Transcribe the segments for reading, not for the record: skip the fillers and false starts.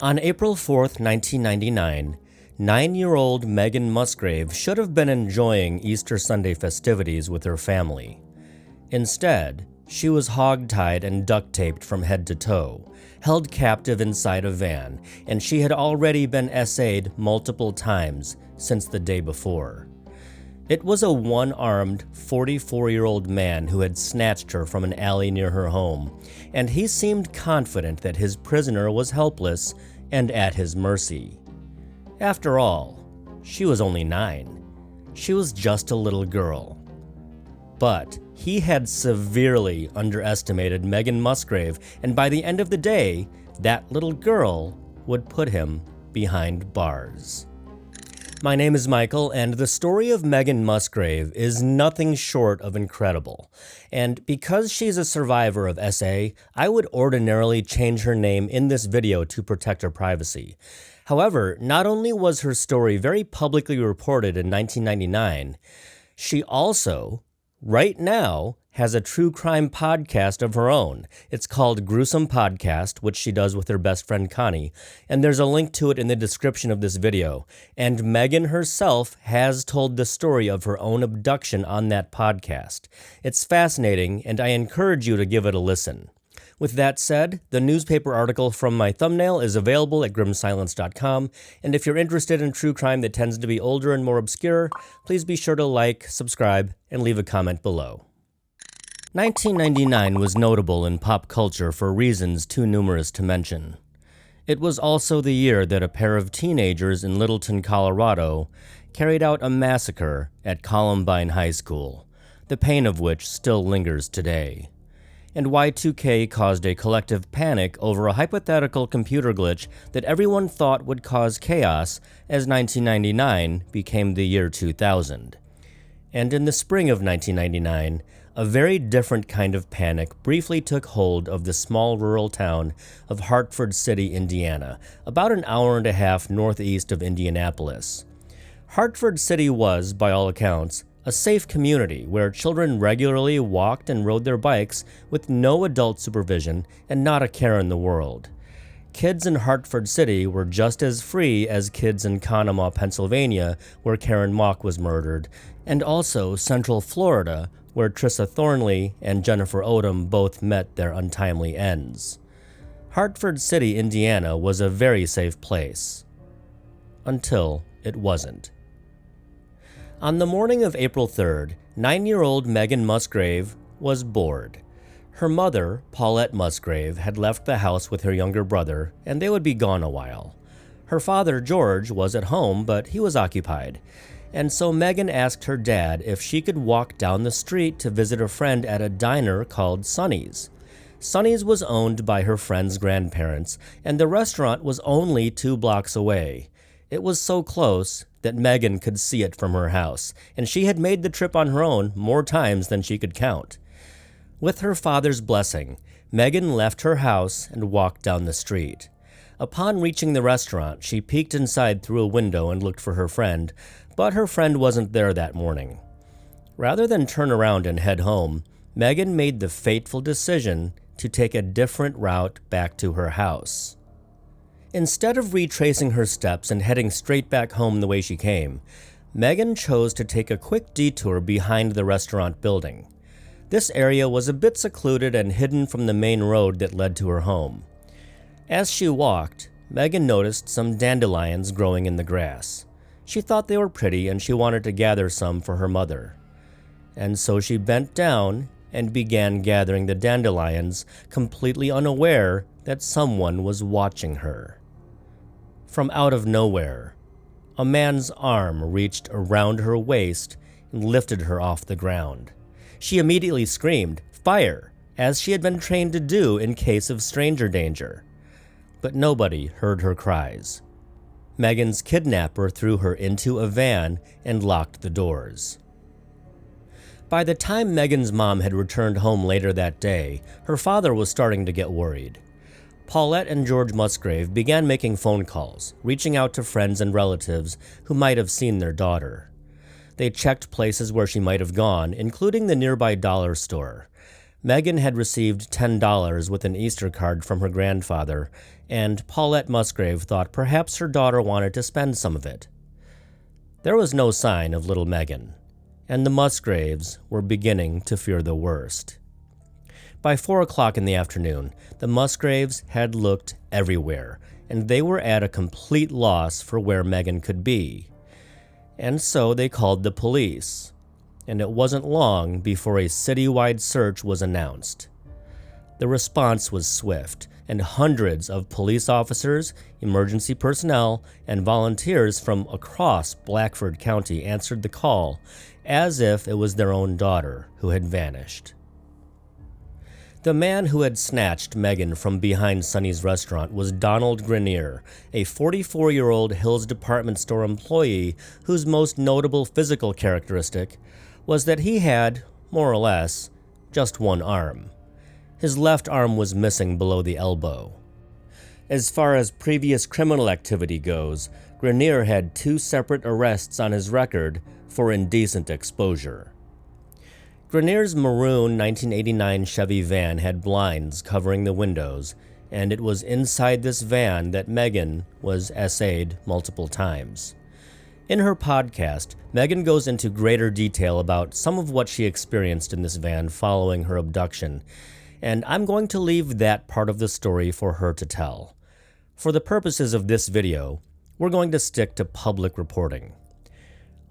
On April 4th, 1999, 9-year-old Megan Musgrave should have been enjoying Easter Sunday festivities with her family. Instead, she was hogtied and duct-taped from head to toe, held captive inside a van, and she had already been essayed multiple times since the day before. It was a one-armed, 44-year-old man who had snatched her from an alley near her home, and he seemed confident that his prisoner was helpless and at his mercy. After all, she was only 9. She was just a little girl. But he had severely underestimated Megan Musgrave, and by the end of the day, that little girl would put him behind bars. My name is Michael, and the story of Megan Musgrave is nothing short of incredible. And because she's a survivor of SA, I would ordinarily change her name in this video to protect her privacy. However, not only was her story very publicly reported in 1999, she also, right now, has a true crime podcast of her own. It's called Gruesome Podcast, which she does with her best friend Connie, and there's a link to it in the description of this video. And Megan herself has told the story of her own abduction on that podcast. It's fascinating, and I encourage you to give it a listen. With that said, the newspaper article from my thumbnail is available at grimsilence.com, and if you're interested in true crime that tends to be older and more obscure, please be sure to like, subscribe, and leave a comment below. 1999 was notable in pop culture for reasons too numerous to mention. It was also the year that a pair of teenagers in Littleton, Colorado, carried out a massacre at Columbine High School, the pain of which still lingers today. And Y2K caused a collective panic over a hypothetical computer glitch that everyone thought would cause chaos as 1999 became the year 2000. And in the spring of 1999, a very different kind of panic briefly took hold of the small rural town of Hartford City, Indiana, about an hour and a half northeast of Indianapolis. Hartford City was, by all accounts, a safe community where children regularly walked and rode their bikes with no adult supervision and not a care in the world. Kids in Hartford City were just as free as kids in Conemaugh, Pennsylvania, where Karen Mock was murdered, and also Central Florida, where Trissa Thornley and Jennifer Odom both met their untimely ends. Hartford City, Indiana was a very safe place. Until it wasn't. On the morning of April 3rd, 9-year-old Megan Musgrave was bored. Her mother, Paulette Musgrave, had left the house with her younger brother, and they would be gone a while. Her father, George, was at home, but he was occupied. And so Megan asked her dad if she could walk down the street to visit a friend at a diner called Sonny's. Sonny's was owned by her friend's grandparents, and the restaurant was only 2 blocks away. It was so close that Megan could see it from her house, and she had made the trip on her own more times than she could count. With her father's blessing, Megan left her house and walked down the street. Upon reaching the restaurant, she peeked inside through a window and looked for her friend, but her friend wasn't there that morning. Rather than turn around and head home, Megan made the fateful decision to take a different route back to her house. Instead of retracing her steps and heading straight back home the way she came, Megan chose to take a quick detour behind the restaurant building. This area was a bit secluded and hidden from the main road that led to her home. As she walked, Megan noticed some dandelions growing in the grass. She thought they were pretty and she wanted to gather some for her mother. And so she bent down and began gathering the dandelions, completely unaware that someone was watching her. From out of nowhere, a man's arm reached around her waist and lifted her off the ground. She immediately screamed, "Fire!" as she had been trained to do in case of stranger danger. But nobody heard her cries. Megan's kidnapper threw her into a van and locked the doors. By the time Megan's mom had returned home later that day, her father was starting to get worried. Paulette and George Musgrave began making phone calls, reaching out to friends and relatives who might have seen their daughter. They checked places where she might have gone, including the nearby dollar store. Megan had received $10 with an Easter card from her grandfather, and Paulette Musgrave thought perhaps her daughter wanted to spend some of it. There was no sign of little Megan, and the Musgraves were beginning to fear the worst. By 4 o'clock in the afternoon, the Musgraves had looked everywhere, and they were at a complete loss for where Megan could be. And so they called the police, and it wasn't long before a citywide search was announced. The response was swift, and hundreds of police officers, emergency personnel, and volunteers from across Blackford County answered the call as if it was their own daughter who had vanished. The man who had snatched Megan from behind Sonny's restaurant was Donald Grenier, a 44-year-old Hills department store employee whose most notable physical characteristic was that he had, more or less, just one arm. His left arm was missing below the elbow. As far as previous criminal activity goes, Grenier had 2 separate arrests on his record for indecent exposure. Grenier's maroon 1989 Chevy van had blinds covering the windows, and it was inside this van that Megan was essayed multiple times. In her podcast, Megan goes into greater detail about some of what she experienced in this van following her abduction, and I'm going to leave that part of the story for her to tell. For the purposes of this video, we're going to stick to public reporting.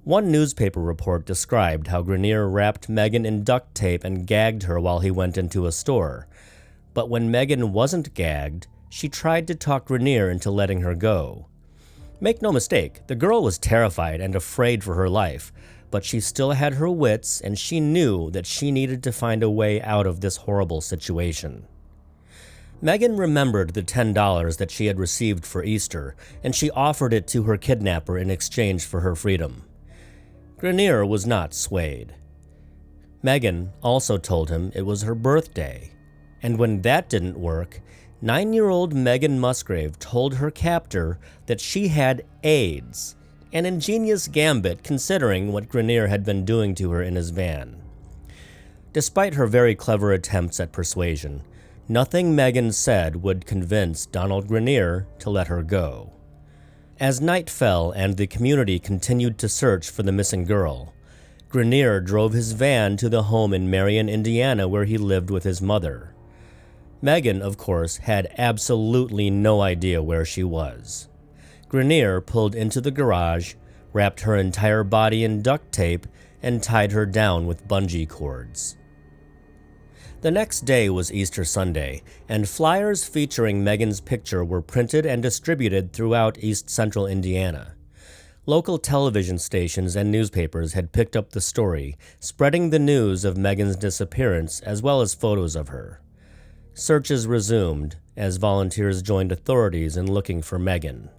One newspaper report described how Grenier wrapped Megan in duct tape and gagged her while he went into a store. But when Megan wasn't gagged, she tried to talk Grenier into letting her go. Make no mistake, the girl was terrified and afraid for her life, but she still had her wits and she knew that she needed to find a way out of this horrible situation. Megan remembered the $10 that she had received for Easter, and she offered it to her kidnapper in exchange for her freedom. Grenier was not swayed. Megan also told him it was her birthday, and when that didn't work, 9-year-old Megan Musgrave told her captor that she had AIDS, an ingenious gambit considering what Grenier had been doing to her in his van. Despite her very clever attempts at persuasion, nothing Megan said would convince Donald Grenier to let her go. As night fell and the community continued to search for the missing girl, Grenier drove his van to the home in Marion, Indiana, where he lived with his mother. Megan, of course, had absolutely no idea where she was. Grenier pulled into the garage, wrapped her entire body in duct tape, and tied her down with bungee cords. The next day was Easter Sunday, and flyers featuring Megan's picture were printed and distributed throughout East Central Indiana. Local television stations and newspapers had picked up the story, spreading the news of Megan's disappearance as well as photos of her. Searches resumed as volunteers joined authorities in looking for Megan.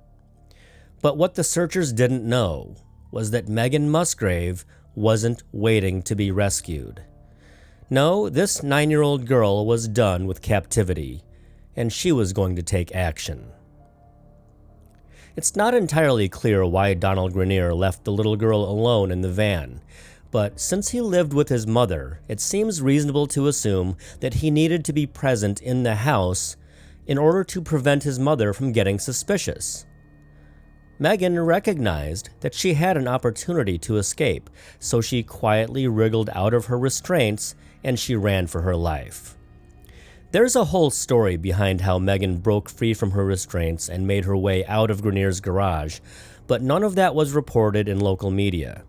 But what the searchers didn't know was that Megan Musgrave wasn't waiting to be rescued. No, this 9-year-old girl was done with captivity, and she was going to take action. It's not entirely clear why Donald Grenier left the little girl alone in the van, but since he lived with his mother, it seems reasonable to assume that he needed to be present in the house in order to prevent his mother from getting suspicious. Megan recognized that she had an opportunity to escape, so she quietly wriggled out of her restraints and she ran for her life. There's a whole story behind how Megan broke free from her restraints and made her way out of Grenier's garage, but none of that was reported in local media.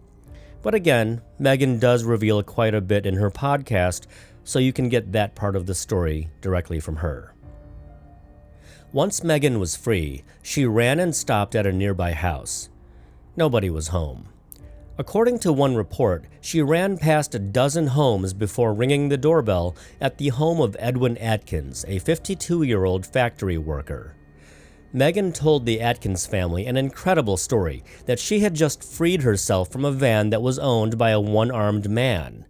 But again, Megan does reveal quite a bit in her podcast, so you can get that part of the story directly from her. Once Megan was free, she ran and stopped at a nearby house. Nobody was home. According to one report, she ran past a dozen homes before ringing the doorbell at the home of Edwin Atkins, a 52-year-old factory worker. Megan told the Atkins family an incredible story that she had just freed herself from a van that was owned by a one-armed man.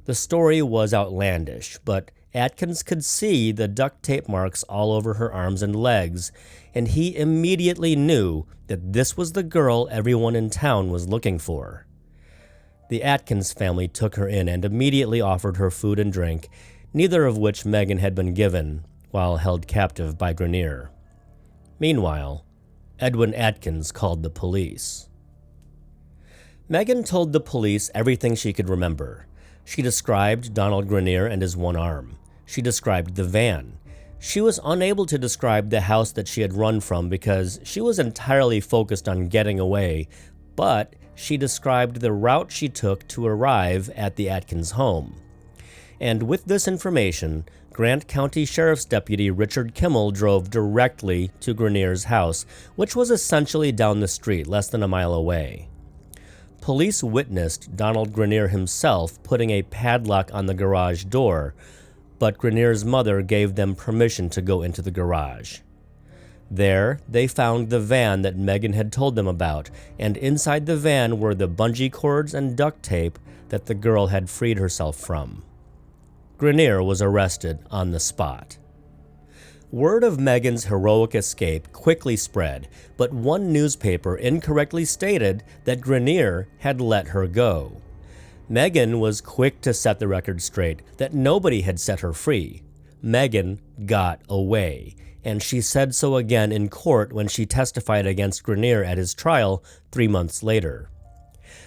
The story was outlandish, but Atkins could see the duct tape marks all over her arms and legs, and he immediately knew that this was the girl everyone in town was looking for. The Atkins family took her in and immediately offered her food and drink, neither of which Megan had been given while held captive by Grenier. Meanwhile, Edwin Atkins called the police. Megan told the police everything she could remember. She described Donald Grenier and his one arm. She described the van. She was unable to describe the house that she had run from because she was entirely focused on getting away, but she described the route she took to arrive at the Atkins home. And with this information, Grant County Sheriff's Deputy Richard Kimmel drove directly to Grenier's house, which was essentially down the street, less than a mile away. Police witnessed Donald Grenier himself putting a padlock on the garage door, but Grenier's mother gave them permission to go into the garage. There, they found the van that Megan had told them about, and inside the van were the bungee cords and duct tape that the girl had freed herself from. Grenier was arrested on the spot. Word of Megan's heroic escape quickly spread, but one newspaper incorrectly stated that Grenier had let her go. Megan was quick to set the record straight that nobody had set her free. Megan got away, and she said so again in court when she testified against Grenier at his trial 3 months later.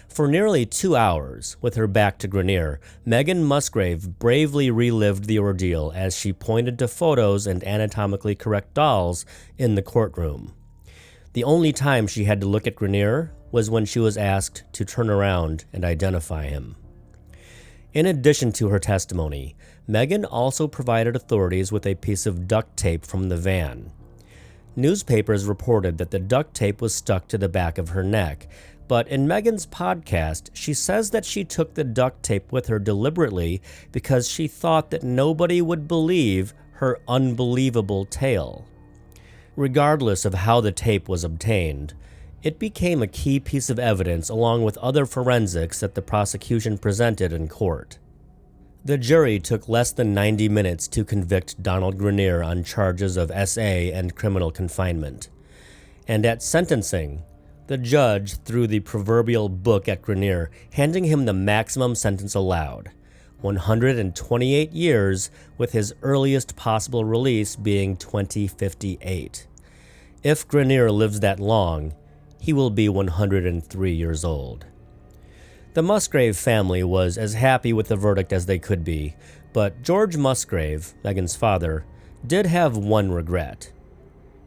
For nearly 2 hours, with her back to Grenier, Megan Musgrave bravely relived the ordeal as she pointed to photos and anatomically correct dolls in the courtroom. The only time she had to look at Grenier was when she was asked to turn around and identify him. In addition to her testimony, Megan also provided authorities with a piece of duct tape from the van. Newspapers reported that the duct tape was stuck to the back of her neck, but in Megan's podcast, she says that she took the duct tape with her deliberately because she thought that nobody would believe her unbelievable tale. Regardless of how the tape was obtained, it became a key piece of evidence along with other forensics that the prosecution presented in court. The jury took less than 90 minutes to convict Donald Grenier on charges of SA and criminal confinement. And at sentencing, the judge threw the proverbial book at Grenier, handing him the maximum sentence allowed, 128 years, with his earliest possible release being 2058. If Grenier lives that long, he will be 103 years old. The Musgrave family was as happy with the verdict as they could be, but George Musgrave, Megan's father, did have one regret.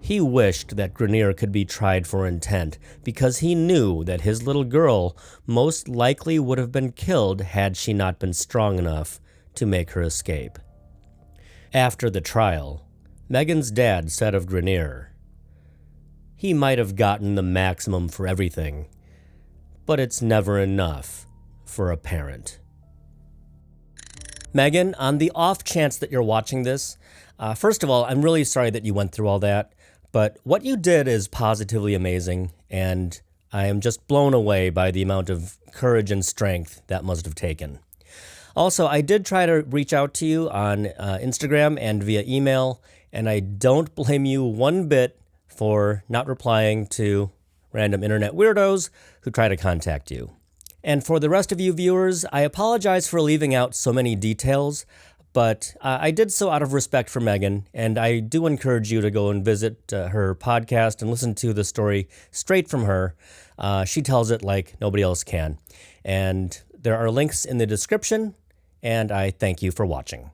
He wished that Grenier could be tried for intent because he knew that his little girl most likely would have been killed had she not been strong enough to make her escape. After the trial, Megan's dad said of Grenier, "He might have gotten the maximum for everything, but it's never enough for a parent." Megan, on the off chance that you're watching this, first of all, I'm really sorry that you went through all that. But what you did is positively amazing, and I am just blown away by the amount of courage and strength that must have taken. Also, I did try to reach out to you on Instagram and via email, and I don't blame you one bit for not replying to random internet weirdos who try to contact you. And for the rest of you viewers, I apologize for leaving out so many details, but I did so out of respect for Megan, and I do encourage you to go and visit her podcast and listen to the story straight from her. She tells it like nobody else can. And there are links in the description, and I thank you for watching.